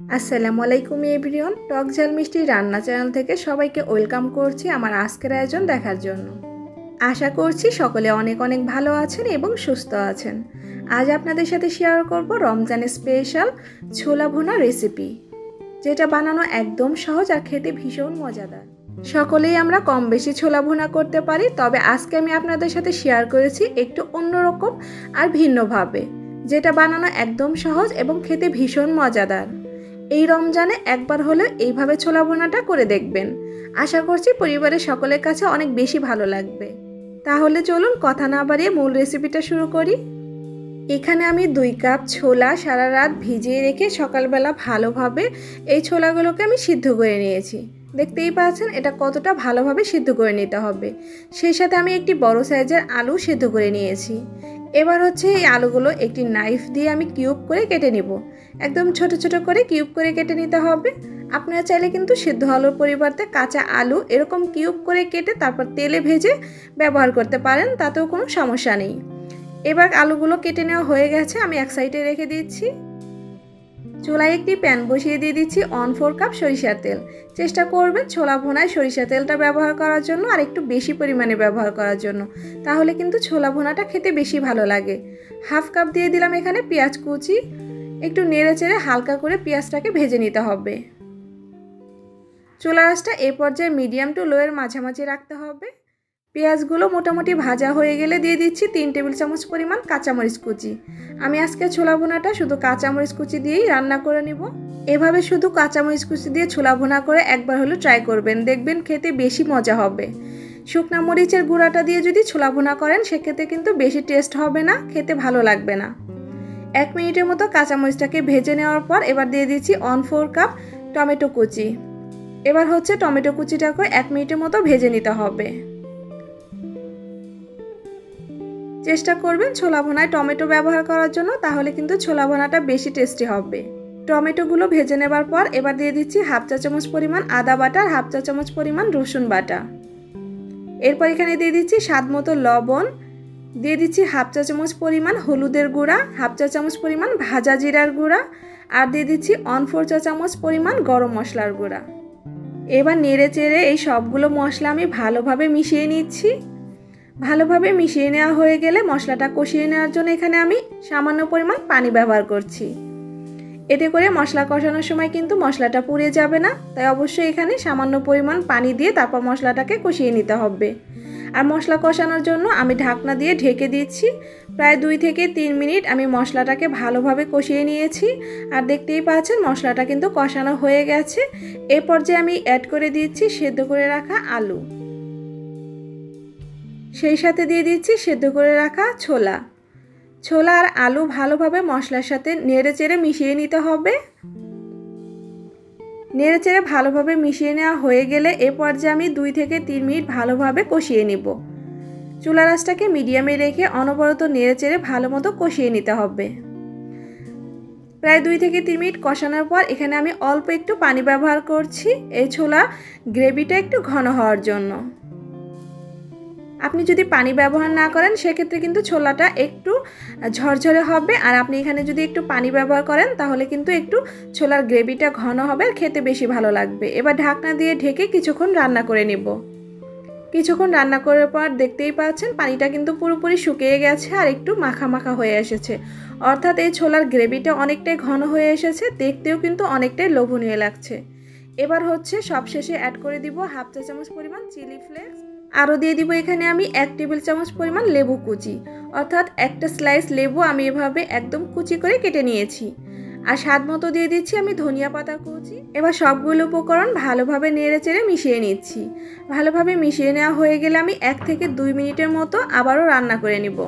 আসসালামু আলাইকুম এভরিওয়ান, টক ঝাল মিষ্টি রান্না চ্যানেল থেকে সবাইকে ওয়েলকাম করছি আমার আজকের আয়োজন দেখার জন্য। আশা করছি সকলে অনেক অনেক ভালো আছেন এবং সুস্থ আছেন। আজ আপনাদের সাথে শেয়ার করব রমজানের স্পেশাল ছোলা ভুনা রেসিপি, যেটা বানানো একদম সহজ আর খেতে ভীষণ মজাদার। সকলেই আমরা কম বেশি ছোলা ভুনা করতে পারি, তবে আজকে আমি আপনাদের সাথে শেয়ার করেছি একটু অন্যরকম আর ভিন্নভাবে, যেটা বানানো একদম সহজ এবং খেতে ভীষণ মজাদার। এই রমজানে একবার হলেও এইভাবে ছোলা ভুনাটা করে দেখবেন। আশা করছি পরিবারের সকলের কাছে অনেক বেশি ভালো লাগবে। তাহলে চলুন কথা না বাড়িয়ে মূল রেসিপিটা শুরু করি। এখানে আমি 2 কাপ ছোলা সারা রাত ভিজিয়ে রেখে সকালবেলা ভালোভাবে এই ছোলাগুলোকে আমি সিদ্ধ করে নিয়েছি। দেখতেই পাচ্ছেন এটা কতটা ভালোভাবে সিদ্ধ করে নিতে হবে। সেই সাথে আমি একটি বড় সাইজের আলু সিদ্ধ করে নিয়েছি। এবার হচ্ছে এই আলুগুলো একটি নাইফ দিয়ে আমি কিউব করে কেটে নিব। একদম ছোট ছোট করে কিউব করে কেটে নিতে হবে। আপনারা চাইলে কিন্তু সিদ্ধ আলুর পরিবর্তে কাঁচা আলু এরকম কিউব করে কেটে তারপর তেলে ভেজে ব্যবহার করতে পারেন, তাতেও কোনো সমস্যা নেই। এবার আলুগুলো কেটে নেওয়া হয়ে গেছে, আমি এক সাইডে রেখে দিচ্ছি। চুলায় একটি প্যান বসিয়ে দিয়ে দিচ্ছি 1/4 কাপ সরিষার তেল। চেষ্টা করবেন ছোলা ভুনায় সরিষার তেলটা ব্যবহার করার জন্য আর একটু বেশি পরিমাণে ব্যবহার করার জন্য, তাহলে কিন্তু ছোলা ভুনাটা খেতে বেশি ভালো লাগে। 1/2 কাপ দিয়ে দিলাম এখানে পেঁয়াজ কুচি। একটু নেড়ে চেড়ে হালকা করে পেঁয়াজটাকে ভেজে নিতে হবে। চুলার আঁচটা এই পর্যায়ে মিডিয়াম টু লো এর মাঝামাঝি রাখতে হবে। পেঁয়াজগুলো মোটামুটি ভাজা হয়ে গেলে দিয়ে দিচ্ছি 3 টেবিল চামচ পরিমাণ কাঁচামরিচ কুচি। আমি আজকে ছোলা ভুনাটা শুধু কাঁচামরিচ কুচি দিয়েই রান্না করে নিব। এভাবে শুধু কাঁচামরিচ কুচি দিয়ে ছোলা ভুনা করে একবার হলেও ট্রাই করবেন, দেখবেন খেতে বেশি মজা হবে। শুকনা মরিচের গুঁড়াটা দিয়ে যদি ছোলা ভুনা করেন সেক্ষেত্রে কিন্তু বেশি টেস্ট হবে না, খেতে ভালো লাগবে না। 1 মিনিটের মতো কাঁচামরিচটাকে ভেজে নেওয়ার পর এবার দিয়ে দিচ্ছি 1/4 কাপ টমেটো কুচি। এবার হচ্ছে টমেটো কুচিটাকে 1 মিনিটের মতো ভেজে নিতে হবে। চেষ্টা করবেন ছোলা ভুনায় টমেটো ব্যবহার করার জন্য, তাহলে কিন্তু ছোলা ভুনাটা বেশি টেস্টি হবে। টমেটোগুলো ভেজে নেবার পর এবার দিয়ে দিচ্ছি 1/2 চা চামচ পরিমাণ আদা বাটা আর 1/2 চা চামচ পরিমাণ রসুন বাটা। এরপর এখানে দিয়ে দিচ্ছি স্বাদ মতো লবণ, দিয়ে দিচ্ছি 1/2 চা চামচ পরিমাণ হলুদের গুঁড়া, 1/2 চা চামচ পরিমাণ ভাজা জিরার গুঁড়া আর দিয়ে দিচ্ছি 1/4 চা চামচ পরিমাণ গরম মশলার গুঁড়া। এবার নেড়ে চেড়ে এই সবগুলো মশলা আমি ভালোভাবে মিশিয়ে নিচ্ছি। ভালোভাবে মিশিয়ে নেওয়া হয়ে গেলে মশলাটা কষিয়ে নেওয়ার জন্য এখানে আমি সামান্য পরিমাণ পানি ব্যবহার করছি। এতে করে মশলা কষানোর সময় কিন্তু মশলাটা পুড়ে যাবে না, তাই অবশ্যই এখানে সামান্য পরিমাণ পানি দিয়ে তারপর মশলাটাকে কষিয়ে নিতে হবে। আর মশলা কষানোর জন্য আমি ঢাকনা দিয়ে ঢেকে দিচ্ছি। প্রায় 2 থেকে 3 মিনিট আমি মশলাটাকে ভালোভাবে কষিয়ে নিয়েছি। আর দেখতেই পাচ্ছেন মশলাটা কিন্তু কষানো হয়ে গেছে। এই পর্যায়ে আমি অ্যাড করে দিচ্ছি সেদ্ধ করে রাখা আলু, সেই সাথে দিয়ে দিচ্ছি সেদ্ধ করে রাখা ছোলা। ছোলা আর আলু ভালোভাবে মশলার সাথে নেড়ে চেড়ে মিশিয়ে নিতে হবে। নেড়ে চেড়ে ভালোভাবে মিশিয়ে নেওয়া হয়ে গেলে এ পর্যায়ে আমি 2 থেকে 3 মিনিট ভালোভাবে কষিয়ে নিব। চুলার আঁচটাকে মিডিয়ামে রেখে অনবরত নেড়ে চেড়ে ভালো মতো কষিয়ে নিতে হবে। প্রায় 2 থেকে 3 মিনিট কষানোর পর এখানে আমি অল্প একটু পানি ব্যবহার করছি এই ছোলা গ্রেভিটা একটু ঘন হওয়ার জন্য। আপনি যদি পানি ব্যবহার না করেন সেক্ষেত্রে কিন্তু ছোলাটা একটু ঝরঝরে হবে, আর আপনি এখানে যদি একটু পানি ব্যবহার করেন তাহলে কিন্তু একটু ছোলার গ্রেভিটা ঘন হবে আর খেতে বেশি ভালো লাগবে। এবার ঢাকনা দিয়ে ঢেকে কিছুক্ষণ রান্না করে নিব। কিছুক্ষণ রান্না করার পর দেখতেই পাচ্ছেন পানিটা কিন্তু পুরোপুরি শুকিয়ে গেছে আর একটু মাখা মাখা হয়ে এসেছে, অর্থাৎ এই ছোলার গ্রেভিটা অনেকটাই ঘন হয়ে এসেছে, দেখতেও কিন্তু অনেকটাই লোভনীয় লাগছে। এবার হচ্ছে সবশেষে অ্যাড করে দিব 1/2 চা চামচ পরিমাণ চিলি ফ্লেক্স। আরও দিয়ে দিব এখানে আমি 1 টেবিল চামচ পরিমাণ লেবু কুচি, অর্থাৎ একটা স্লাইস লেবু আমি এভাবে একদম কুচি করে কেটে নিয়েছি। আর স্বাদ মতো দিয়ে দিচ্ছি আমি ধনিয়া পাতা কুচি। এবার সবগুলো উপকরণ ভালোভাবে নেড়ে চেড়ে মিশিয়ে নিচ্ছি। ভালোভাবে মিশিয়ে নেওয়া হয়ে গেলে আমি 1 থেকে 2 মিনিটের মতো আবারও রান্না করে নিব।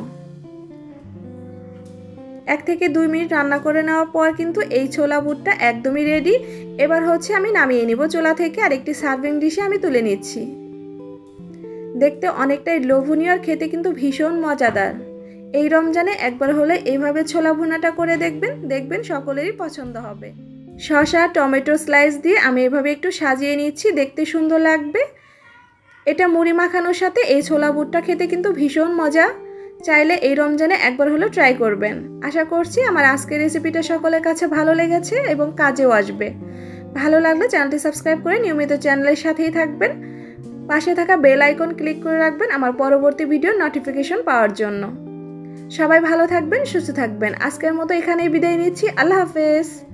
1 থেকে 2 মিনিট রান্না করে নেওয়ার পর কিন্তু এই ছোলা বুটটা একদমই রেডি। এবার হচ্ছে আমি নামিয়ে নিব চুলা থেকে আর একটি সার্ভিং ডিশে আমি তুলে নিচ্ছি। দেখতে অনেকটাই লোভনীয় আর খেতে কিন্তু ভীষণ মজাদার। এই রমজানে একবার হলে এইভাবে ছোলা ভুনাটা করে দেখবেন সকলেরই পছন্দ হবে। শসা টমেটো স্লাইস দিয়ে আমি এভাবে একটু সাজিয়ে নিচ্ছি, দেখতে সুন্দর লাগবে। এটা মুড়ি মাখানোর সাথে এই ছোলা বুটটা খেতে কিন্তু ভীষণ মজা। চাইলে এই রমজানে একবার হলেও ট্রাই করবেন। আশা করছি আমার আজকের রেসিপিটা সকলের কাছে ভালো লেগেছে এবং কাজেও আসবে। ভালো লাগলে চ্যানেলটি সাবস্ক্রাইব করে নিয়মিত চ্যানেলের সাথেই থাকবেন। পাশে থাকা বেল আইকন ক্লিক করে রাখবেন আমার পরবর্তী ভিডিওর নোটিফিকেশন পাওয়ার জন্য। সবাই ভালো থাকবেন, সুস্থ থাকবেন। আজকের মতো এখানেই বিদায় নিচ্ছি। আল্লাহ হাফেজ।